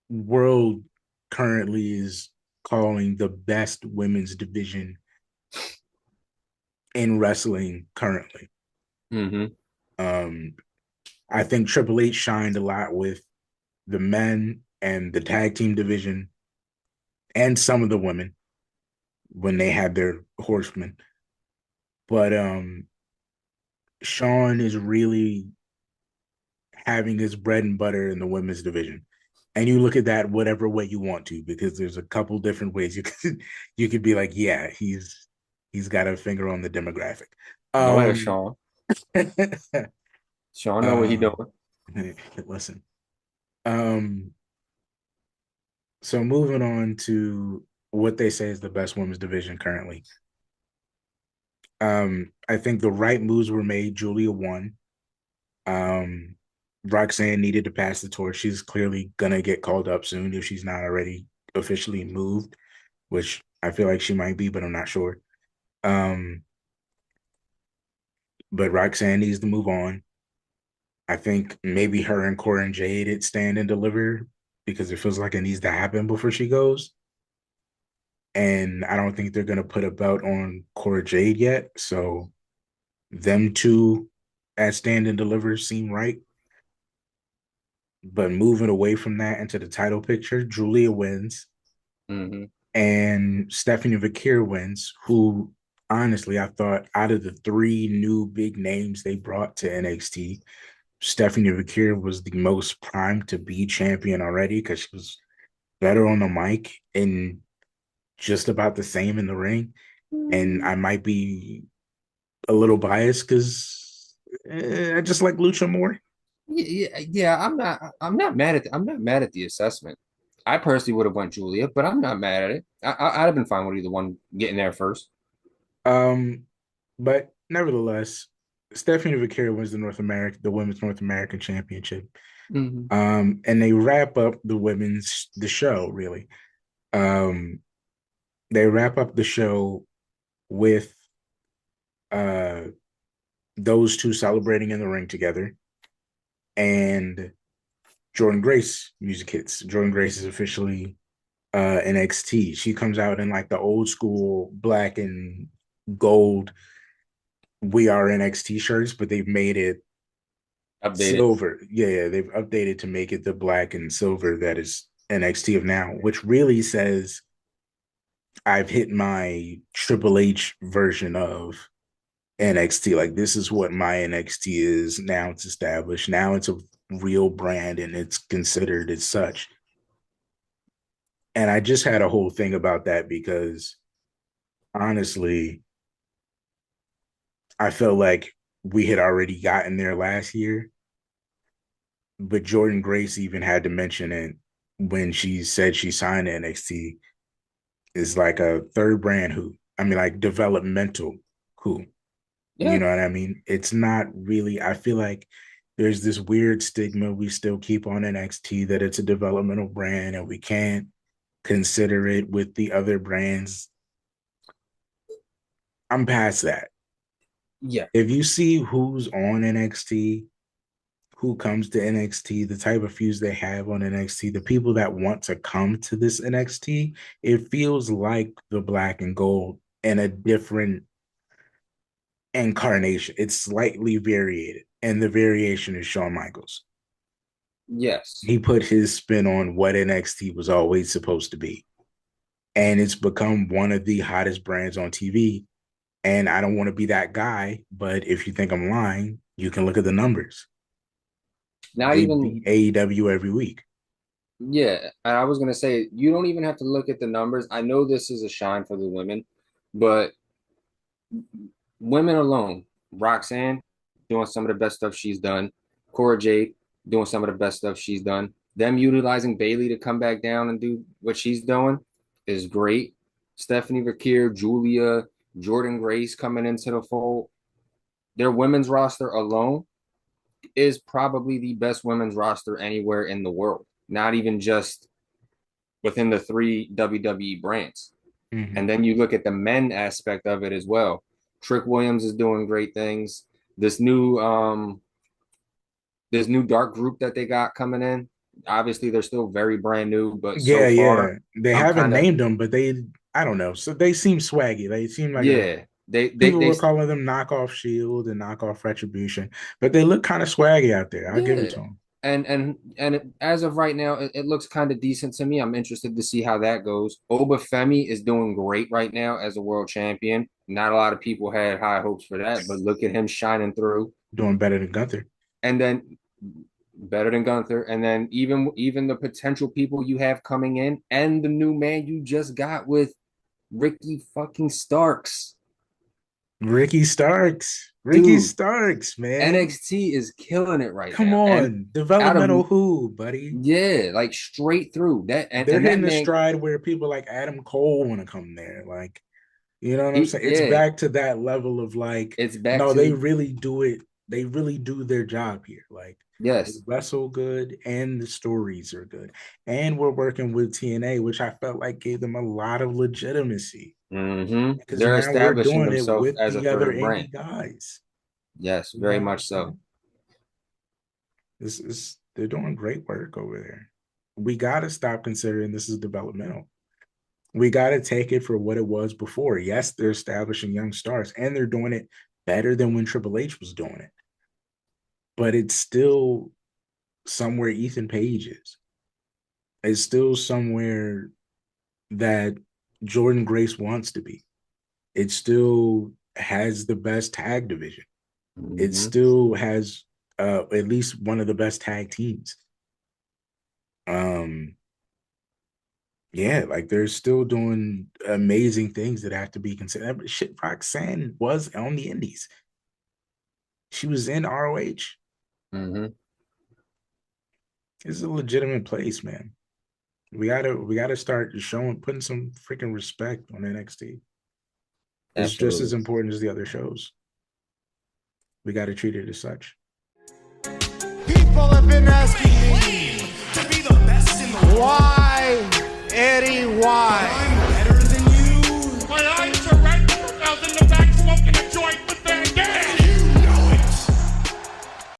world currently is calling the best women's division in wrestling currently. Hmm. Um, I think Triple H shined a lot with the men and the tag team division and some of the women when they had their horsemen. But Sean is really having his bread and butter in the women's division. And you look at that whatever way you want to, because there's a couple different ways you could be like, yeah, he's got a finger on the demographic. Go ahead, Um, Sean. Sean know what he um doing. listen. Um, so moving on to what they say is the best women's division currently. I think the right moves were made. Julia won. Um, Roxanne needed to pass the torch. She's clearly gonna get called up soon if she's not already officially moved, which I feel like she might be, but I'm not sure. Um, but Roxanne needs to move on. I think maybe her and Cora and Jade it stand and deliver because it feels like it needs to happen before she goes. And I don't think they're gonna put a belt on Cora Jade yet. So them two at stand and deliver seem right. But moving away from that into the title picture, Julia wins Hmm. and Stephanie Vakir wins, who honestly I thought out of the three new big names they brought to NXT, Stephanie Vakir was the most primed to be champion already because she was better on the mic and just about the same in the ring. And I might be a little biased because I just like Lucha more. Yeah. I'm not mad at the assessment. I personally would have went Julia, but I'm not mad at it. I'd have been fine with either one getting there first. Um, but nevertheless, Stephanie Vakir wins the women's North American championship. Hmm. And they wrap up the show really. Um, they wrap up the show with uh those two celebrating in the ring together, and Jordan Grace music hits. Jordan Grace is officially NXT. She comes out in like the old school black and gold "We Are NXT" shirts, but they've made it Updated. silver. Yeah, they've updated to make it the black and silver that is NXT of now, which really says I've hit my Triple H version of NXT. Like this is what my NXT is now. It's established. Now it's a real brand and it's considered as such. And I just had a whole thing about that because honestly, I felt like we had already gotten there last year, but Jordan Grace even had to mention it when she said she signed to NXT is like a third brand who, I mean, like developmental who, you Yeah. know what I mean? It's not really, I feel like there's this weird stigma we still keep on NXT that it's a developmental brand and we can't consider it with the other brands. I'm past that. Yeah. If you see who's on NXT, who comes to NXT, the type of feuds they have on NXT, the people that want to come to this NXT, it feels like the black and gold in a different incarnation. It's slightly variated, and the variation is Shawn Michaels. Yes. He put his spin on what NXT was always supposed to be, and it's become one of the hottest brands on TV. And I don't want to be that guy, but if you think I'm lying, you can look at the numbers. Not They even, beat AEW every week. yeah. And I was gonna say you don't even have to look at the numbers. I know this is a shine for the women, but women alone, Roxanne doing some of the best stuff she's done, Cora Jade doing some of the best stuff she's done. Them utilizing Bailey to come back down and do what she's doing is great. Stephanie Vakir, Julia, Jordan Grace coming into the fold. Their women's roster alone is probably the best women's roster anywhere in the world, not even just within the three WWE brands. Mm-hmm. And then you look at the men aspect of it as well. Trick Williams is doing great things. This new dark group that they got coming in, Obviously, they're still very brand new, but so Yeah, far, yeah. They I'm haven't kind of named them, but I don't know. So they seem swaggy. They seem like a yeah. They they people they were calling them knockoff Shield and knockoff Retribution, but they look kind of swaggy out there. I'll give it yeah. to them. As of right now, it looks kind of decent to me. I'm interested to see how that goes. Obafemi is doing great right now as a world champion. Not a lot of people had high hopes for that, but look at him shining through. Doing better than Gunther. And then better than Gunther. And then even the potential people you have coming in, and the new man you just got with Ricky fucking Starks. Ricky Starks. Ricky Dude, Starks, man. NXT is killing it right Come now. And on. out of Developmental who, buddy? yeah, like straight through that They're and that hitting a man stride where people like Adam Cole want to come there. Like, you know what I'm saying? It's yeah, back to that level of like, it's back no, they to really do it. They really do their job here. Like, they yes. wrestle good and the stories are good. And we're working with TNA, which I felt like gave them a lot of legitimacy because They're now we're establishing doing it themselves with as a the other third brand. indie guys. Yes, You know very what I'm much so. saying? This is they're doing great work over there. We got to stop considering this is developmental. We got to take it for what it was before. Yes, they're establishing young stars and they're doing it better than when Triple H was doing it. But it's still somewhere Ethan Page is. It's still somewhere that Jordan Grace wants to be. It still has the best tag division. It Mm-hmm. still has at least one of the best tag teams. Um, yeah, like they're still doing amazing things that have to be considered. Shit, Roxanne was on the Indies. She was in ROH. Mm-hmm. It's a legitimate place, man. We gotta start showing putting some freaking respect on NXT. It's just as Absolutely. important as the other shows. We got to treat it as such. People have been asking me, why, Eddie, why?